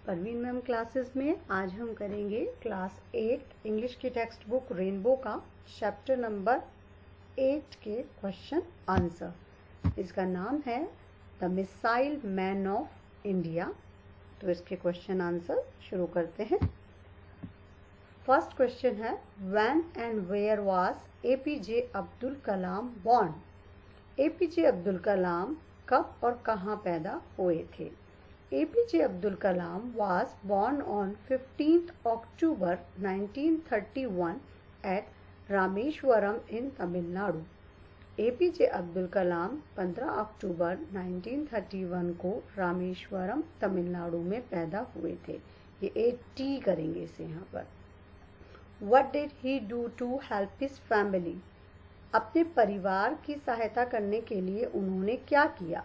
Parveen ma'am classes में आज हम करेंगे क्लास 8 इंग्लिश की टेक्स्ट बुक रेनबो का चैप्टर नंबर 8 के क्वेश्चन आंसर। इसका नाम है the missile man of India. तो इसके क्वेश्चन आंसर शुरू करते हैं। फर्स्ट क्वेश्चन है when and where was APJ Abdul Kalam born. APJ Abdul Kalam कब और कहाँ पैदा हुए थे? APJ Abdul Kalam was born on 15th October 1931 at Rameshwaram in Tamil Nadu. APJ Abdul Kalam 15 अक्टूबर 1931 को रामेश्वरम तमिलनाडु में पैदा हुए थे। ये AT करेंगे इसे यहाँ पर। What did he do to help his family? अपने परिवार की सहायता करने के लिए उन्होंने क्या किया?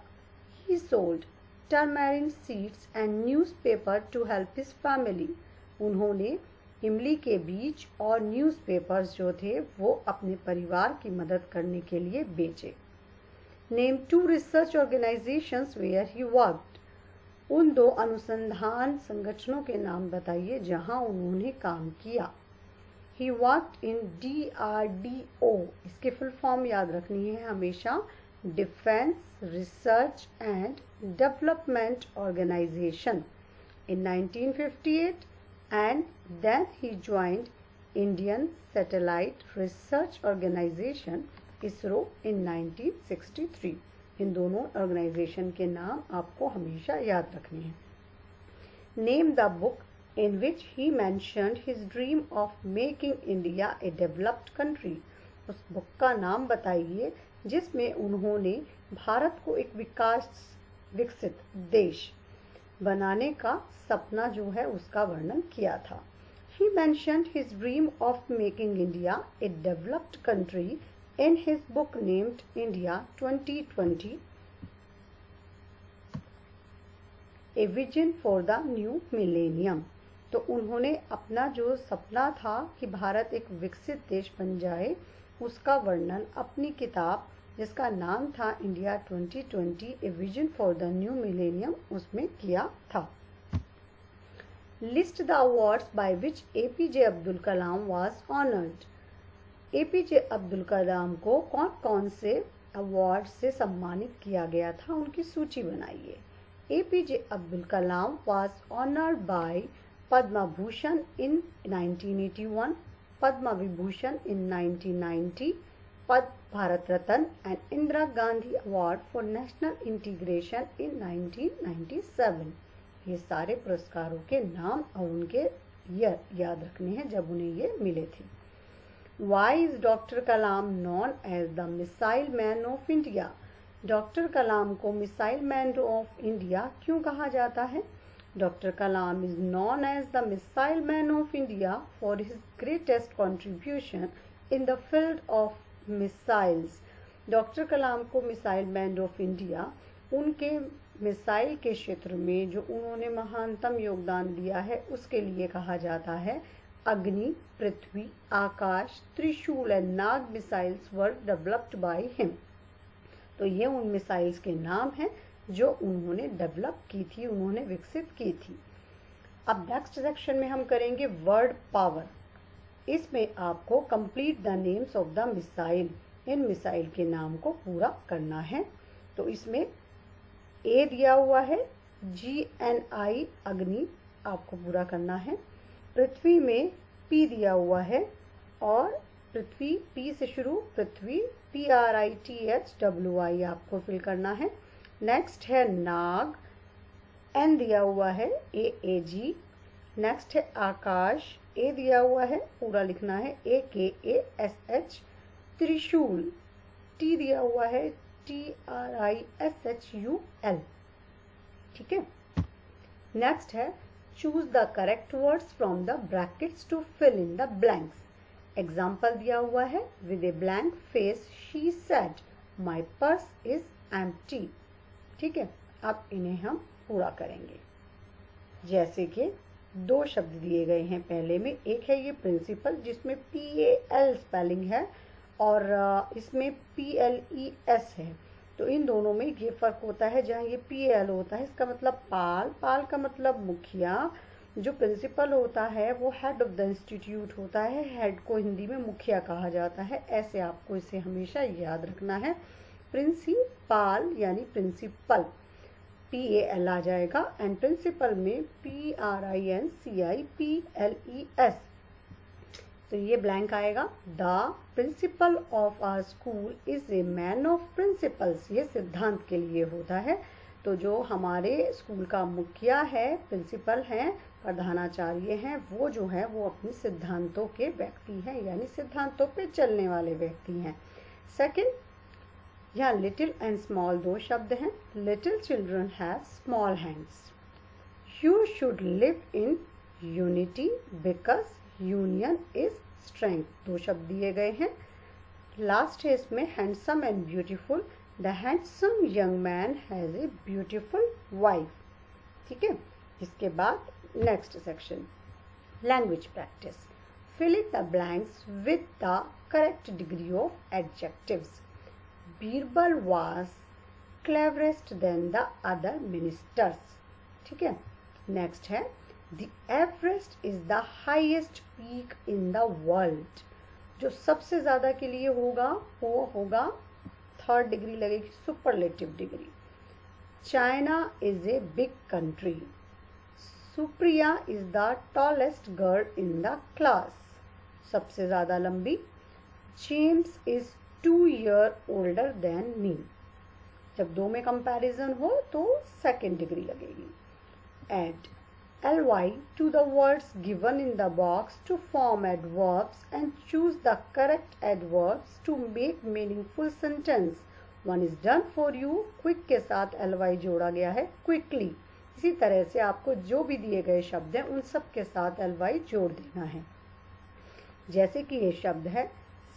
He sold tamarind seeds and newspaper to help his family. उन्होंने इमली के बीज और न्यूज़पेपर्स जो थे वो अपने परिवार की मदद करने के लिए बेचे। Name 2 research organisations where he worked. उन 2 अनुसंधान संगठनों के नाम बताइए जहां उन्होंने काम किया। He worked in DRDO। इसके फुल फॉर्म याद रखनी है हमेशा, defence research and development organisation in 1958 and then he joined Indian Satellite Research Organization ISRO in 1963। इन दोनों ऑर्गेनाइजेशन के नाम आपको हमेशा याद रखने हैं। Name the book in which he mentioned his dream of making India a developed country। उस book का नाम बताइए जिसमें उन्होंने भारत को एक विकसित देश बनाने का सपना जो है उसका वर्णन किया था। He mentioned his dream of making India a developed country in his book named India 2020, A Vision for the New Millennium। तो उन्होंने अपना जो सपना था कि भारत एक विकसित देश बन जाए उसका वर्णन अपनी किताब जिसका नाम था India 2020 a vision for the new millennium उसमें किया था। List the awards by which APJ Abdul Kalam was honoured. APJ Abdul Kalam को कौन कौन से अवार्ड से सम्मानित किया गया था उनकी सूची बनाइए। APJ Abdul Kalam was honoured bye Padma Bhushan in 1981, Padma Vibhushan in 1990, Padma Bharat Ratna and Indira Gandhi award for national integration in 1997। ये सारे पुरस्कारों के नाम और उनके ईयर याद रखने हैं जब उन्हें ये मिले थे। Why is doctor Kalam known as the missile man of India. Doctor Kalam को मिसाइल मैन ऑफ इंडिया क्यों कहा जाता है? Dr. Kalam is known as the Missile Man of India for his greatest contribution in the field of missiles। Doctor Kalam को missile man of India उनके missile के क्षेत्र में जो उन्होंने महानतम योगदान दिया है उसके लिए कहा जाता है। अग्नि, पृथ्वी, आकाश, त्रिशूल and Nag missiles were developed by him. तो ये उन मिसाइल्स के नाम हैं जो उन्होंने डेवलप की थी, उन्होंने विकसित की थी। अब नेक्स्ट सेक्शन में हम करेंगे वर्ड पावर। इसमें आपको complete the names of the missile, in missile के नाम को पूरा करना है। तो इसमें ए दिया हुआ है, GNI अग्नि आपको पूरा करना है। पृथ्वी में P दिया हुआ है और पृथ्वी P से शुरू, पृथ्वी PRITHWI आपको फिल करना है। नेक्स्ट है नाग, N दिया हुआ है, AAG। नेक्स्ट है आकाश, A दिया हुआ है, पूरा लिखना है AKASH। त्रिशूल, T दिया हुआ है, TRISHUL। ठीक है। नेक्स्ट है choose the correct words from the brackets to fill in the blanks. Example दिया हुआ है, with a blank face she said my purse is empty. ठीक है। अब इन्हें हम पूरा करेंगे। जैसे कि 2 शब्द दिए गए हैं पहले में, एक है ये प्रिंसिपल जिसमें PAL स्पेलिंग है और इसमें PLES है। तो इन दोनों में ये फ़र्क होता है। जहाँ ये PAL होता है इसका मतलब पाल, पाल का मतलब मुखिया। जो प्रिंसिपल होता है वो हेड ऑफ द इंस्टीट्यूट होता है, हेड को हिंदी में मुखिया कहा जाता है। ऐसे आपको इसे हमेशा याद रखना है। प्रिंसिपाल यानी प्रिंसिपल, PAL आ जाएगा, एंड प्रिंसिपल में PRINCIPLES, तो ये ब्लैंक आएगा। The principal of our school is a man of principles, ये सिद्धांत के लिए होता है। तो जो हमारे स्कूल का मुखिया है, प्रिंसिपल हैं, प्रधानाचार्य हैं, वो जो है वो अपने सिद्धांतों के व्यक्ति हैं, यानी सिद्धांतों पे चलने वाले व्यक्ति हैं। सेकंड, यहाँ लिटिल एंड स्मॉल दो शब्द हैं। Little children have small hands. You should live in unity because union is strength, दो शब्द दिए गए हैं। लास्ट है इसमें handsome and beautiful. The handsome young man has a beautiful wife. ठीक है, इसके बाद next section, language practice. Fill in the blanks with the correct degree of adjectives. Birbal was cleverest than the other ministers। ठीक है, next है The Everest is the highest peak in the world। जो सबसे ज्यादा के लिए होगा वो होगा, थर्ड डिग्री लगेगी, superlative degree. China is a big country. Supriya is the tallest girl in the class, सबसे ज्यादा लंबी। James is 2 years older than me। जब दो में कंपैरिजन हो तो सेकेंड डिग्री लगेगी। Add ly to the words given in the box to form adverbs and choose the correct adverbs to make meaningful sentence। One is done for you। quick के साथ ly जोड़ा गया है, quickly। इसी तरह से आपको जो भी दिए गए शब्द हैं उन सब के साथ ly जोड़ देना है। जैसे कि ये शब्द है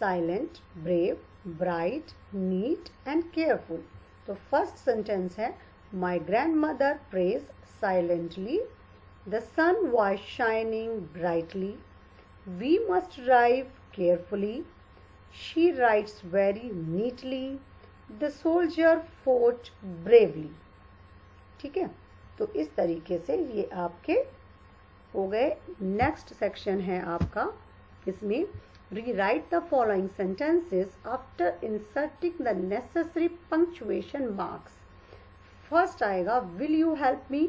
silent, brave, bright, neat and careful. तो फर्स्ट सेंटेंस है my grand mother prays silently, the sun was shining brightly, we must drive carefully, she writes very neatly, the soldier fought bravely. ठीक है, तो इस तरीके से ये आपके हो गए। नेक्स्ट सेक्शन है आपका, इसमें rewrite the following sentences after inserting the necessary punctuation marks। First आएगा will you help me।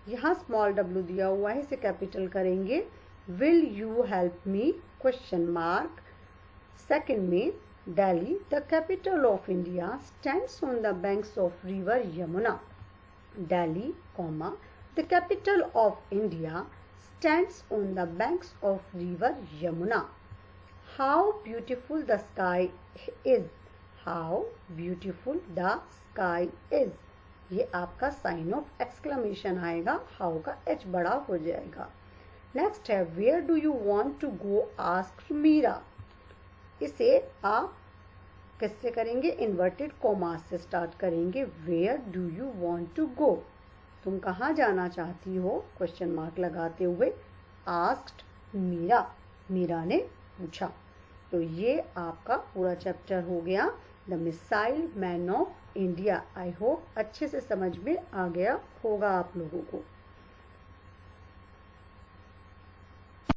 यहाँ स्मॉल w दिया हुआ है, इसे कैपिटल करेंगे। will you help me question mark. Second में Delhi the capital of India stands on the banks of river Yamuna. Delhi comma the capital of India stands on the banks of river Yamuna. How beautiful the sky is। How beautiful the sky is। ये आपका sign of exclamation आएगा, how का H बड़ा हो जाएगा। Next है where do you want to go asked Meera. इसे आप किससे करेंगे, इन्वर्टेड कॉमा से स्टार्ट करेंगे। Where do you want to go, तुम कहाँ जाना चाहती हो, क्वेश्चन मार्क लगाते हुए। आस्क्ड मीरा, मीरा ने पूछा। तो ये आपका पूरा चैप्टर हो गया, the missile man of India. I hope अच्छे से समझ में आ गया होगा आप लोगों को।